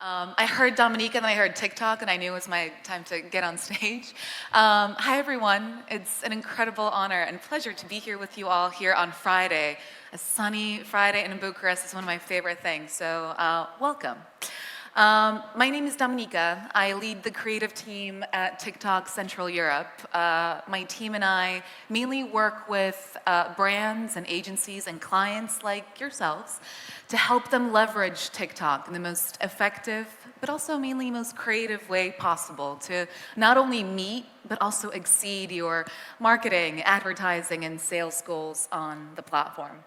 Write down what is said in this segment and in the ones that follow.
I heard Dominika and then I heard TikTok and I knew it was my time to get on stage. Hi everyone, it's an incredible honor and pleasure to be here with you all here on Friday. A sunny Friday in Bucharest is one of my favorite things, so welcome. My name is Dominika. I lead the creative team at TikTok Central Europe. My team and I mainly work with brands and agencies and clients like yourselves to help them leverage TikTok in the most effective, but also mainly most creative way possible to not only meet, but also exceed your marketing, advertising, and sales goals on the platform.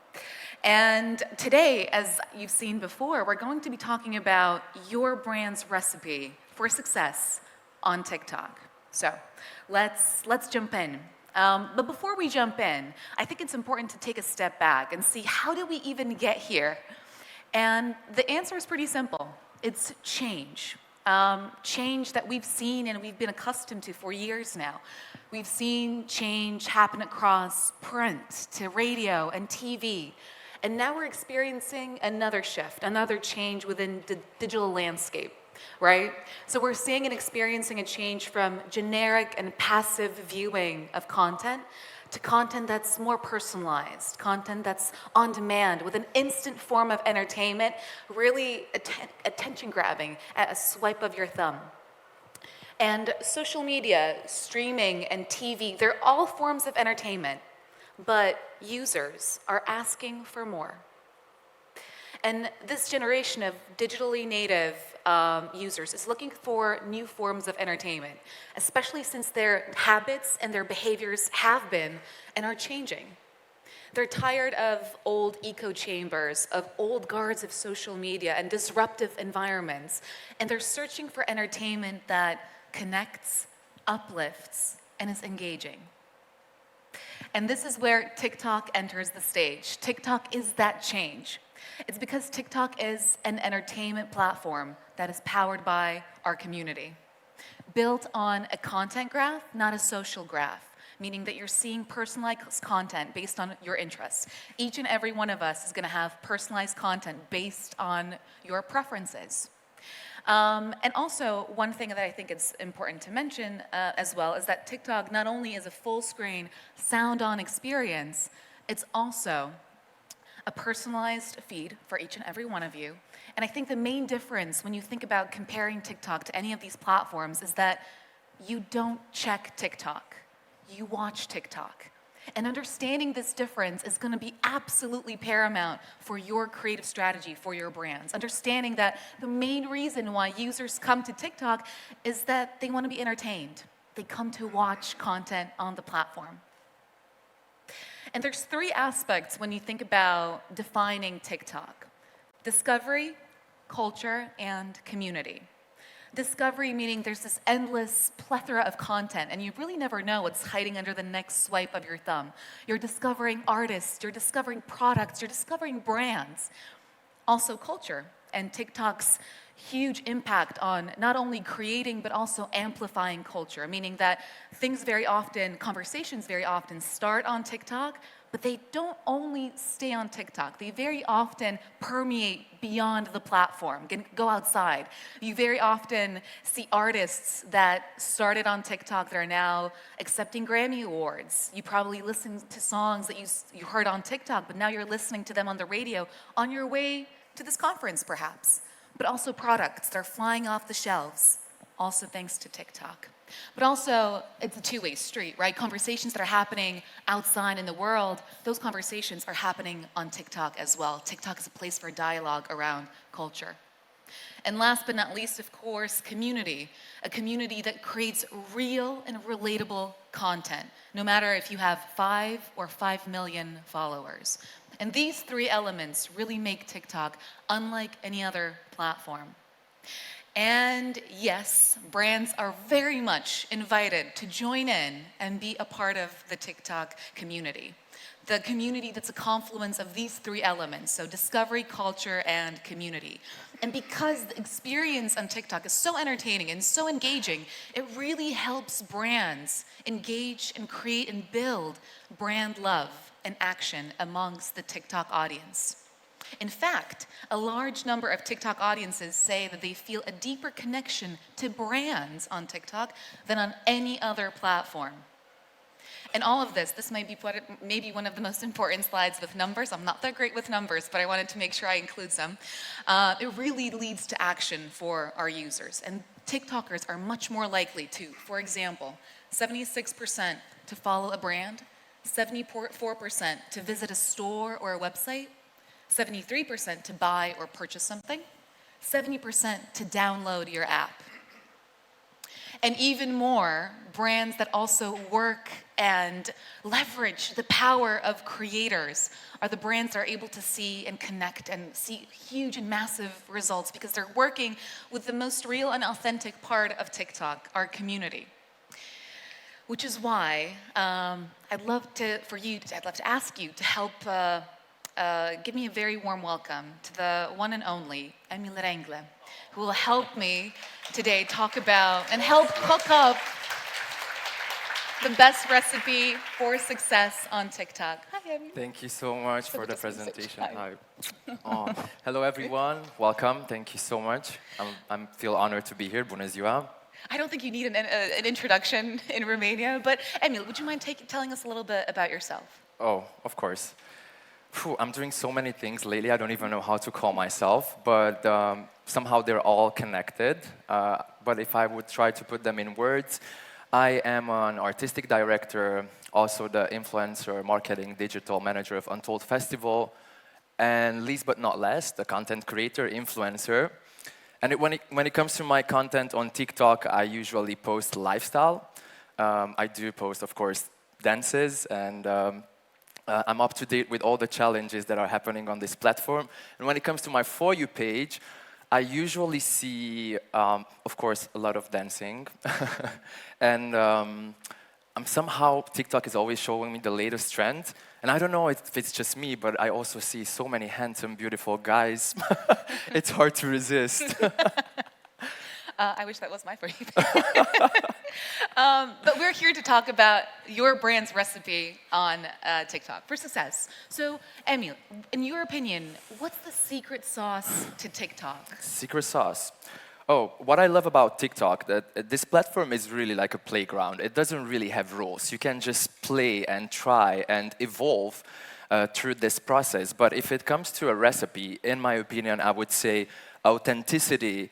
And today, as you've seen before, we're going to be talking about your brand's recipe for success on TikTok. So let's jump in. But before we jump in, I think it's important to take a step back and see how did we even get here? And the answer is pretty simple. It's change. Change that we've seen and we've been accustomed to for years now. We've seen change happen across print to radio and TV. And now we're experiencing another shift, another change within the digital landscape, right? So we're seeing and experiencing a change from generic and passive viewing of content to content that's more personalized, content that's on demand with an instant form of entertainment, really attention grabbing at a swipe of your thumb. And social media, streaming, and TV, they're all forms of entertainment. But users are asking for more. And this generation of digitally native users is looking for new forms of entertainment, especially since their habits and their behaviors have been and are changing. They're tired of old echo chambers, of old guards of social media and disruptive environments, and they're searching for entertainment that connects, uplifts, and is engaging. And this is where TikTok enters the stage. TikTok is that change. It's because TikTok is an entertainment platform that is powered by our community. Built on a content graph, not a social graph, meaning that you're seeing personalized content based on your interests. Each and every one of us is going to have personalized content based on your preferences. And also, one thing that I think is important to mention as well is that TikTok not only is a full-screen, sound-on experience, it's also a personalized feed for each and every one of you. And I think the main difference when you think about comparing TikTok to any of these platforms is that you don't check TikTok, you watch TikTok. And understanding this difference is going to be absolutely paramount for your creative strategy, for your brands. Understanding that the main reason why users come to TikTok is that they want to be entertained. They come to watch content on the platform. And there's three aspects when you think about defining TikTok: discovery, culture, and community. Discovery meaning there's this endless plethora of content and you really never know what's hiding under the next swipe of your thumb. You're discovering artists, you're discovering products, you're discovering brands. Also culture and TikTok's huge impact on not only creating but also amplifying culture, meaning that conversations very often start on TikTok, but they don't only stay on TikTok. They very often permeate beyond the platform, go outside. You very often see artists that started on TikTok that are now accepting Grammy Awards. You probably listened to songs that you heard on TikTok, but now you're listening to them on the radio on your way to this conference perhaps. But also products that are flying off the shelves, also thanks to TikTok. But also, it's a two-way street, right? Conversations that are happening outside in the world, those conversations are happening on TikTok as well. TikTok is a place for dialogue around culture. And last but not least, of course, community. A community that creates real and relatable content, no matter if you have 5 or 5 million followers. And these three elements really make TikTok unlike any other platform. And yes, brands are very much invited to join in and be a part of the TikTok community. The community that's a confluence of these three elements, so discovery, culture, and community. And because the experience on TikTok is so entertaining and so engaging, it really helps brands engage and create and build brand love and action amongst the TikTok audience. In fact, a large number of TikTok audiences say that they feel a deeper connection to brands on TikTok than on any other platform. And all of this might be maybe one of the most important slides with numbers. I'm not that great with numbers, but I wanted to make sure I include some. It really leads to action for our users. And TikTokers are much more likely to, for example, 76% to follow a brand, 74% to visit a store or a website, 73% to buy or purchase something, 70% to download your app. And even more, brands that also work and leverage the power of creators are the brands that are able to see and connect and see huge and massive results because they're working with the most real and authentic part of TikTok, our community. Which is why I'd love to ask you to help give me a very warm welcome to the one and only Emil Rengle, who will help me today talk about and help cook up the best recipe for success on TikTok. Hi, Emil. Thank you so much for the presentation. Hi. Oh, hello, everyone. Welcome. Thank you so much. I feel honored to be here. Bună ziua. I don't think you need an introduction in Romania, but Emil, would you mind telling us a little bit about yourself? Oh, of course. I'm doing so many things lately, I don't even know how to call myself, but somehow they're all connected. But if I would try to put them in words, I am an artistic director, also the influencer, marketing, digital manager of Untold Festival, and least but not least, the content creator, influencer. And when it comes to my content on TikTok, I usually post lifestyle. I do post, of course, dances, and I'm up to date with all the challenges that are happening on this platform. And when it comes to my For You page, I usually see, of course, a lot of dancing. And somehow TikTok is always showing me the latest trend. And I don't know if it's just me, but I also see so many handsome, beautiful guys. It's hard to resist. I wish that was my For You page. But we're here to talk about your brand's recipe on TikTok for success. So, Emil, in your opinion, what's the secret sauce to TikTok? Secret sauce. Oh, what I love about TikTok, that this platform is really like a playground. It doesn't really have rules. You can just play and try and evolve through this process. But if it comes to a recipe, in my opinion, I would say authenticity,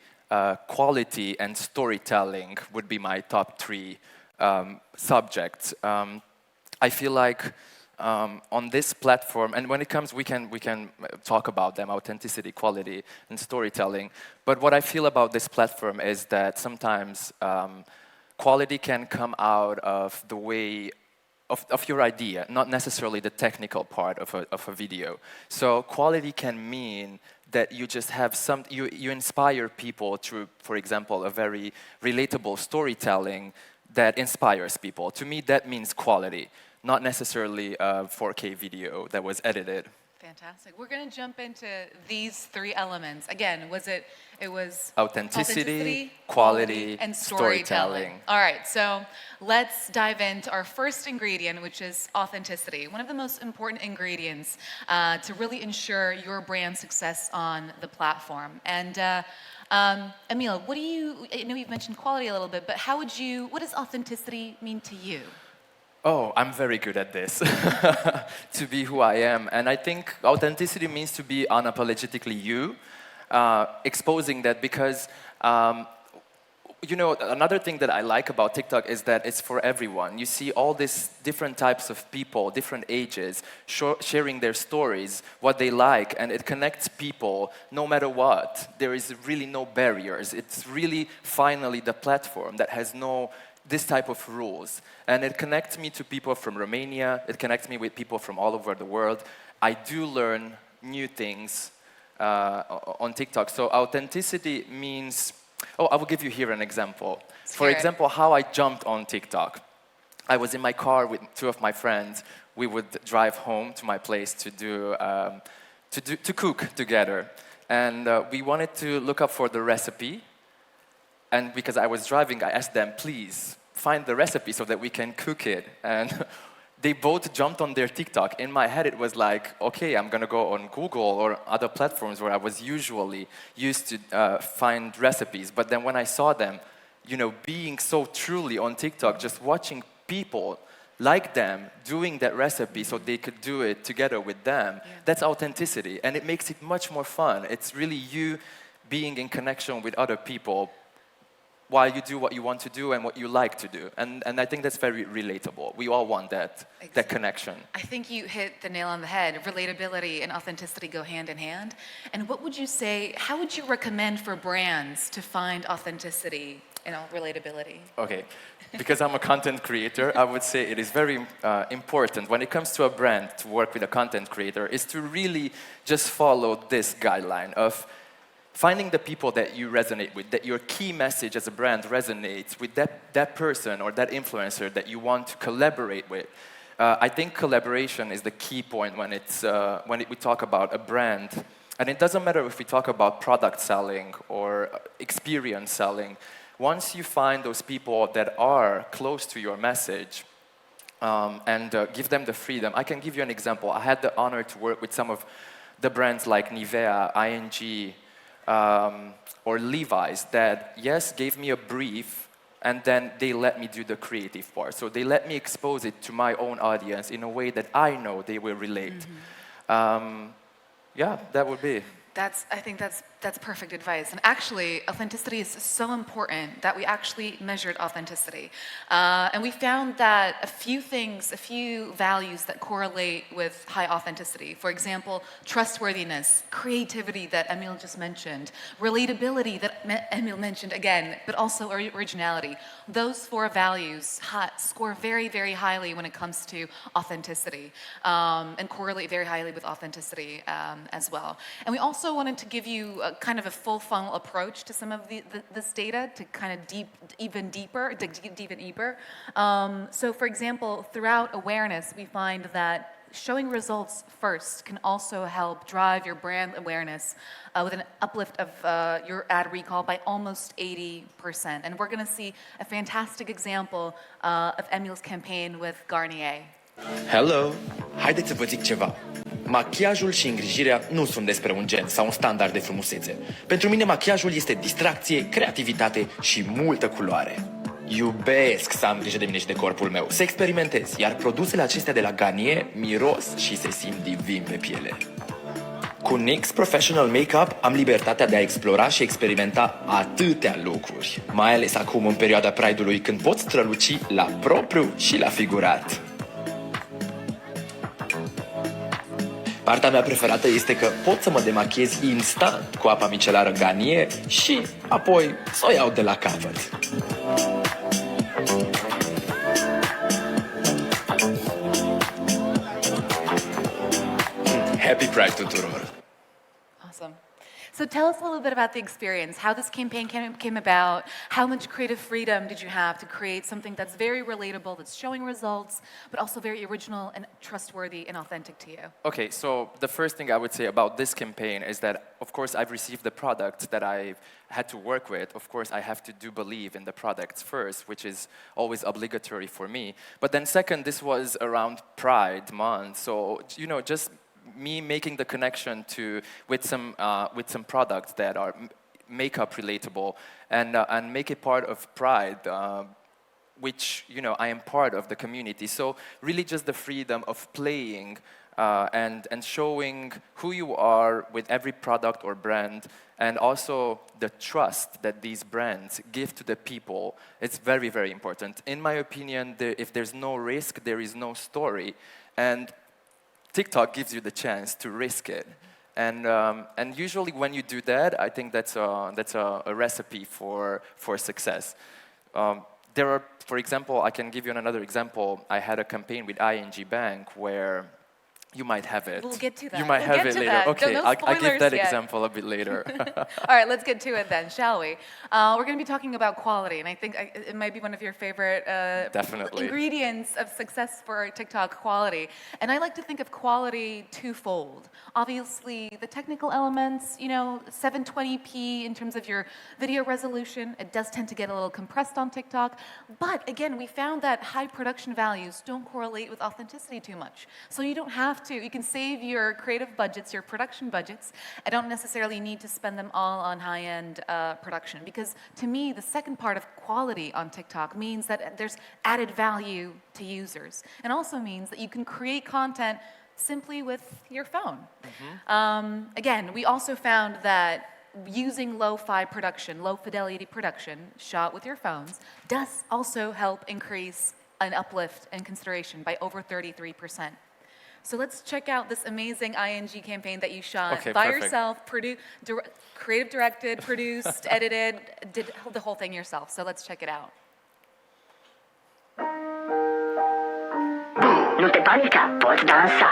quality, and storytelling would be my top three subjects. I feel like on this platform, and when it comes, we can talk about them, authenticity, quality, and storytelling. But what I feel about this platform is that sometimes quality can come out of the way of your idea, not necessarily the technical part of a video. So quality can mean that you just have you inspire people through, for example, a very relatable storytelling that inspires people. To me, that means quality, not necessarily a 4K video that was edited. Fantastic. We're going to jump into these three elements. Again, it was authenticity, quality, and storytelling. All right, so let's dive into our first ingredient, which is authenticity. One of the most important ingredients to really ensure your brand success on the platform. And Emil, I know you've mentioned quality a little bit, but what does authenticity mean to you? Oh, I'm very good at this, to be who I am. And I think authenticity means to be unapologetically you, exposing that because, you know, another thing that I like about TikTok is that it's for everyone. You see all these different types of people, different ages, sharing their stories, what they like, and it connects people no matter what. There is really no barriers. It's really finally the platform that has this type of rules. And it connects me to people from Romania. It connects me with people from all over the world. I do learn new things on TikTok. So authenticity means, I will give you here an example. For example, how I jumped on TikTok. I was in my car with two of my friends. We would drive home to my place to cook together. And we wanted to look up for the recipe. And because I was driving, I asked them, please, find the recipe so that we can cook it. And they both jumped on their TikTok. In my head, it was like, okay, I'm gonna go on Google or other platforms where I was usually used to find recipes. But then when I saw them, being so truly on TikTok, just watching people like them doing that recipe so they could do it together with them, that's authenticity. And it makes it much more fun. It's really you being in connection with other people while you do what you want to do and what you like to do. And I think that's very relatable. We all want that, that connection. I think you hit the nail on the head. Relatability and authenticity go hand in hand. And what would you say, how would you recommend for brands to find authenticity and relatability? Okay, because I'm a content creator, I would say it is very important when it comes to a brand to work with a content creator is to really just follow this guideline of finding the people that you resonate with, that your key message as a brand resonates with that person or that influencer that you want to collaborate with. I think collaboration is the key point when we talk about a brand. And it doesn't matter if we talk about product selling or experience selling. Once you find those people that are close to your message and give them the freedom. I can give you an example. I had the honor to work with some of the brands like Nivea, ING, or Levi's that, yes, gave me a brief, and then they let me do the creative part. So they let me expose it to my own audience in a way that I know they will relate. Yeah, that would be. I think that's perfect advice. And actually, authenticity is so important that we actually measured authenticity. And we found that a few values that correlate with high authenticity. For example, trustworthiness, creativity that Emil just mentioned, relatability that Emil mentioned again, but also originality. Those 4 values score very, very highly when it comes to authenticity and correlate very highly with authenticity as well. And we also wanted to give you kind of a full funnel approach to some of this data to kind of dig even deeper. So for example, throughout awareness, we find that showing results first can also help drive your brand awareness with an uplift of your ad recall by almost 80%. And we're going to see a fantastic example of Emil's campaign with Garnier. Hello! Haideți să vă zic ceva. Machiajul și îngrijirea nu sunt despre un gen sau un standard de frumusețe. Pentru mine machiajul este distracție, creativitate și multă culoare. Iubesc să am grijă de mine și de corpul meu, să experimentez, iar produsele acestea de la Garnier miros și se simt divin pe piele. Cu NYX Professional Makeup am libertatea de a explora și experimenta atâtea lucruri, mai ales acum în perioada Pride-ului când pot străluci la propriu și la figurat. Partea mea preferată este că pot să mă demachiez instant cu apa micelară Garnier și apoi să o iau de la capăt. Happy Pride tuturor! Awesome. So tell us a little bit about the experience, how this campaign came about, how much creative freedom did you have to create something that's very relatable, that's showing results, but also very original and trustworthy and authentic to you? Okay, so the first thing I would say about this campaign is that, of course, I've received the product that I've had to work with. Of course, I have to believe in the products first, which is always obligatory for me. But then second, this was around Pride Month, so, just me making the connection with some products that are makeup relatable and make it part of Pride, which I am part of the community. So really just the freedom of playing and showing who you are with every product or brand, and also the trust that these brands give to the people. It's very, very important. In my opinion, if there's no risk, there is no story. And TikTok gives you the chance to risk it, and usually when you do that, I think that's a recipe for success. There are, for example, I can give you another example. I had a campaign with ING Bank where You might have it. We'll get to that. You might We'll have get it to later. that. Okay, No I'll give spoilers that yet. example a bit later. All right, let's get to it then, shall we? We're going to be talking about quality, and I think it might be one of your favorite Definitely. ingredients of success for TikTok, quality. And I like to think of quality twofold. Obviously, the technical elements, 720p in terms of your video resolution, it does tend to get a little compressed on TikTok. But again, we found that high production values don't correlate with authenticity too much. So you don't have to. You can save your creative budgets, your production budgets. I don't necessarily need to spend them all on high-end production, because to me, the second part of quality on TikTok means that there's added value to users, and also means that you can create content simply with your phone. Again, we also found that using lo-fi production, low-fidelity production, shot with your phones, does also help increase an uplift in consideration by over 33%. So let's check out this amazing ING campaign that you shot by perfect. yourself, creative directed, produced, edited, did the whole thing yourself. So let's check it out. Nu te panica, poți dansa.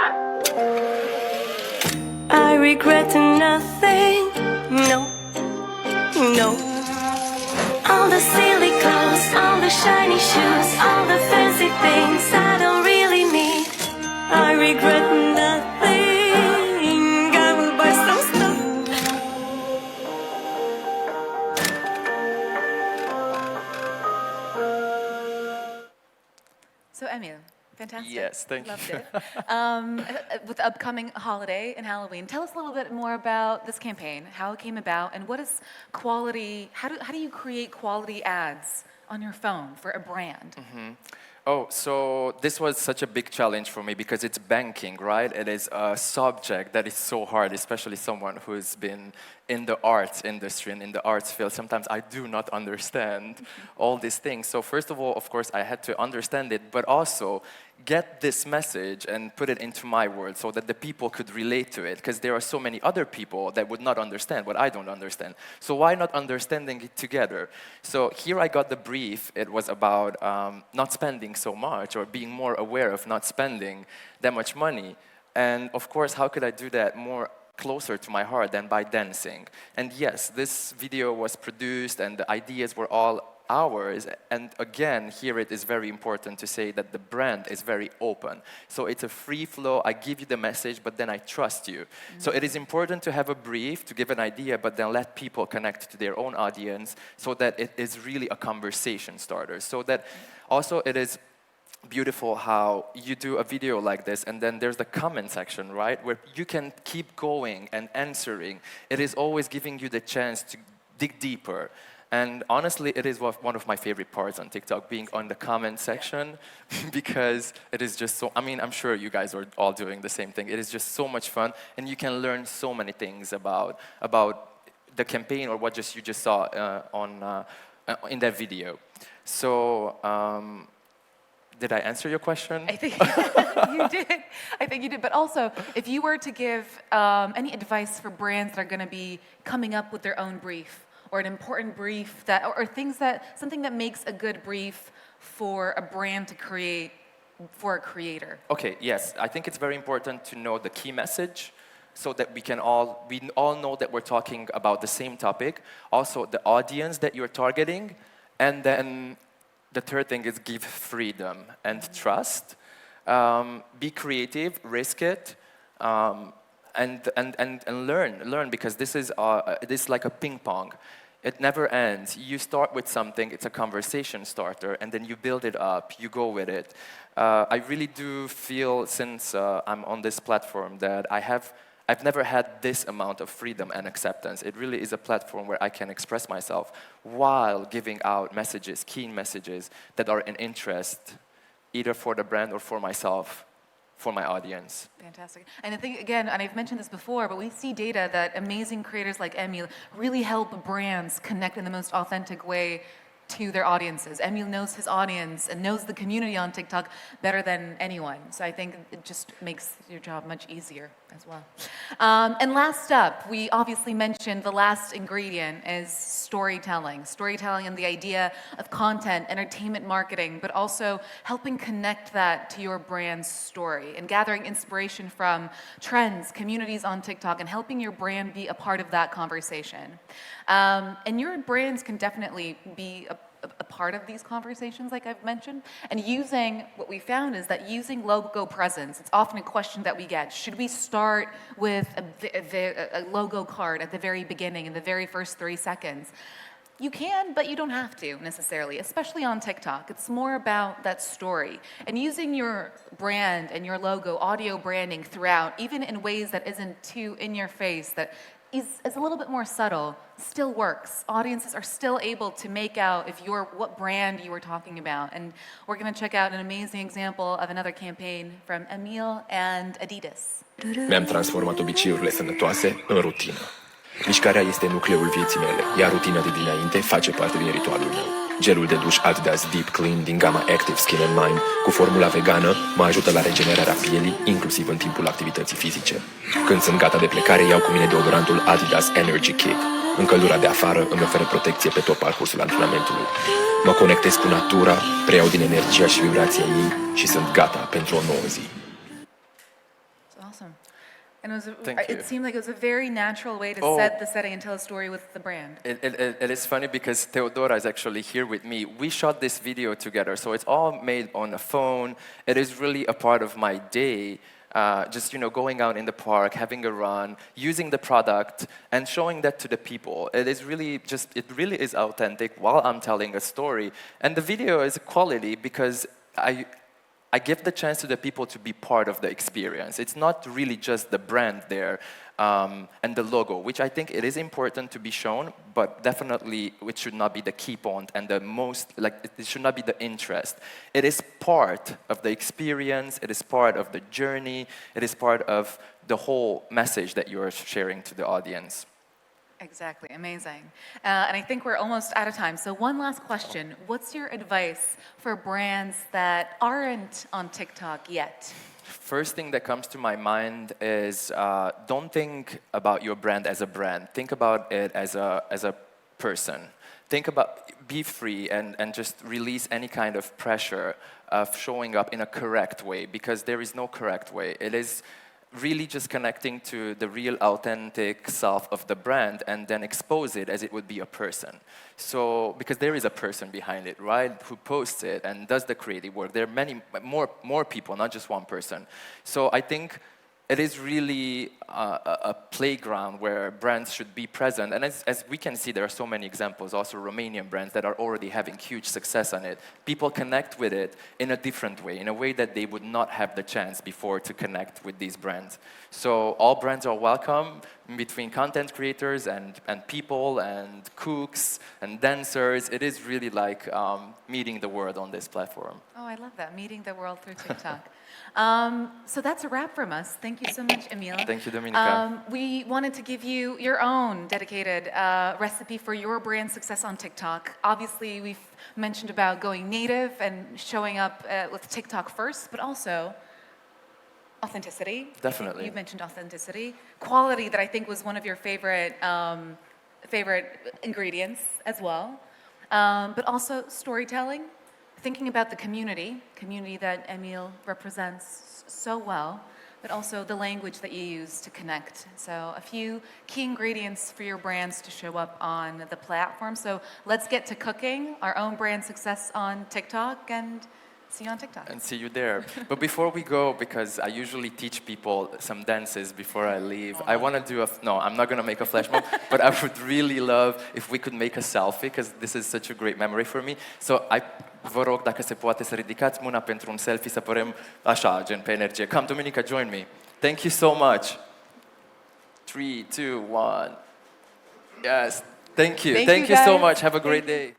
I regret nothing, no, no. All the silly clothes, all the shiny shoes, all the fancy things I don't really need. I regret nothing, I will buy some stuff. So Emil, fantastic. Yes, thank you. Loved it. With the upcoming holiday and Halloween, tell us a little bit more about this campaign, how it came about, and what is quality, how do you create quality ads on your phone for a brand? Oh, so this was such a big challenge for me because it's banking, right? It is a subject that is so hard, especially someone who's been in the arts industry and in the arts field. Sometimes I do not understand all these things. So first of all, of course, I had to understand it, but also get this message and put it into my world so that the people could relate to it, because there are so many other people that would not understand what I don't understand. So why not understanding it together? So here I got the brief. It was about not spending so much, or being more aware of not spending that much money. And of course, how could I do that more closer to my heart than by dancing? And yes, this video was produced and the ideas were all ours. And again, here it is very important to say that the brand is very open. So it's a free flow. I give you the message, but then I trust you. So it is important to have a brief, to give an idea, but then let people connect to their own audience so that it is really a conversation starter. So that also it is beautiful how you do a video like this and then there's the comment section, right, where you can keep going and answering. It is always giving you the chance to dig deeper. And honestly, it is one of my favorite parts on TikTok, being on the comment section, because it is just so, I mean, I'm sure you guys are all doing the same thing. It is just so much fun, and you can learn so many things about the campaign or what you just saw in that video. So, did I answer your question? I think you did. I think you did. But also, if you were to give any advice for brands that are going to be coming up with their own brief, or an important brief or something that makes a good brief for a brand to create for a creator. Okay, yes. I think it's very important to know the key message so that we all know that we're talking about the same topic. Also, the audience that you're targeting. And then the third thing is give freedom and trust. Be creative, risk it. And learn, because this is like a ping pong. It never ends. You start with something, it's a conversation starter, and then you build it up, you go with it. I really do feel, since I'm on this platform, that I've never had this amount of freedom and acceptance. It really is a platform where I can express myself while giving out messages, key messages that are in interest, either for the brand or for myself, for my audience. Fantastic. And I think, again, and I've mentioned this before, but we see data that amazing creators like Emil really help brands connect in the most authentic way to their audiences. Emil knows his audience and knows the community on TikTok better than anyone. So I think it just makes your job much easier as well. And last up, we obviously mentioned the last ingredient is storytelling. Storytelling and the idea of content, entertainment marketing, but also helping connect that to your brand's story and gathering inspiration from trends, communities on TikTok, and helping your brand be a part of that conversation. And your brands can definitely be a part of these conversations, like I've mentioned. And what we found is that using logo presence, it's often a question that we get. Should we start with a logo card at the very beginning, in the very first 3 seconds? You can, but you don't have to necessarily, especially on TikTok. It's more about that story. And using your brand and your logo, audio branding throughout, even in ways that isn't too in your face, that is a little bit more subtle, still works. Audiences are still able to make out what brand you were talking about. And we're going to check out an amazing example of another campaign from Emil and Adidas. Mi-am transformat obiceiurile sănătoase în rutină. Mișcarea este nucleul vieții mele, iar rutina de dinainte face parte din ritualul meu. Gelul de duș Adidas Deep Clean din gama Active Skin and Mind cu formula vegană mă ajută la regenerarea pielii, inclusiv în timpul activității fizice. Când sunt gata de plecare, iau cu mine deodorantul Adidas Energie Kick. În căldura de afară îmi oferă protecție pe tot parcursul antrenamentului. Mă conectez cu natura, preiau din energia și vibrația ei și sunt gata pentru o nouă zi. Awesome. And Thank you. it seemed like it was a very natural way to set the setting and tell a story with the brand. It is funny because Theodora is actually here with me. We shot this video together, so it's all made on a phone. It is really a part of my day. Just going out in the park, having a run, using the product, and showing that to the people. It really is authentic while I'm telling a story. And the video is quality because I give the chance to the people to be part of the experience. It's not really just the brand there and the logo, which I think it is important to be shown, but definitely it should not be the key point and it should not be the interest. It is part of the experience, it is part of the journey, it is part of the whole message that you are sharing to the audience. Exactly, amazing. And I think we're almost out of time. So one last question. What's your advice for brands that aren't on TikTok yet? First thing that comes to my mind is don't think about your brand as a brand. Think about it as a person. Be free and just release any kind of pressure of showing up in a correct way, because there is no correct way. It is really just connecting to the real authentic self of the brand and then expose it as it would be a person. So, because there is a person behind it, right, who posts it and does the creative work. There are many more people, not just one person. So I think it is really a playground where brands should be present. And as we can see, there are so many examples, also Romanian brands that are already having huge success on it. People connect with it in a different way, in a way that they would not have the chance before to connect with these brands. So all brands are welcome, between content creators and people and cooks and dancers. It is really like meeting the world on this platform. Oh, I love that, meeting the world through TikTok. So that's a wrap from us. Thank you so much, Emil. Thank you, Dominika. We wanted to give you your own dedicated recipe for your brand success on TikTok. Obviously, we've mentioned about going native and showing up with TikTok first, but also authenticity. Definitely. You mentioned authenticity. Quality, that I think was one of your favorite ingredients as well. But also storytelling. Thinking about the community that Emil represents so well, but also the language that you use to connect. So a few key ingredients for your brands to show up on the platform. So let's get to cooking our own brand success on TikTok, and see you on TikTok. And see you there. But before we go, because I usually teach people some dances before I leave, I want to do no, I'm not going to make a flash mob, but I would really love if we could make a selfie, because this is such a great memory for me. So vă rog, dacă se poate, să ridicați mâna pentru un selfie, să părem așa, gen pe energie. Come, Dominika, join me. Thank you so much. 3, 2, 1. Yes. Thank you. Thank you so much. Have a great day.